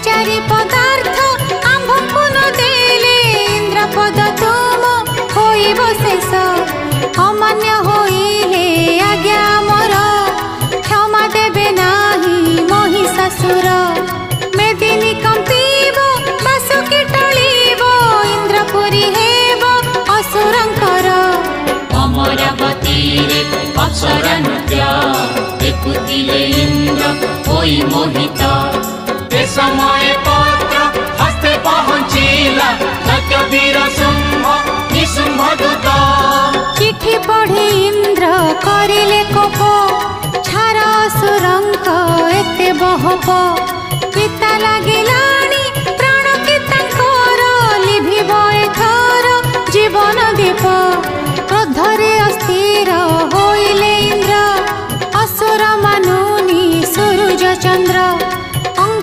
चारि पदार्थ आम्भकु न देले इंद्रपद तुम होइब शेष अमान्य होइले आज्ञा मोर क्षमा देबे नाही महिषासुर मेदिनी कंपीब बासुकी टळीब इंद्रपुरी हेब असुरंकर अमरावती रे अप्सरा नृत्य देखुतिले इंद्र होई मोहित ए समय पत्र हस्ते पहुँचिला सत्यवीर शुंभ निशुंभ दूत चिठी पढ़ी इंद्र करिले कोप छार असुरंक एते बहप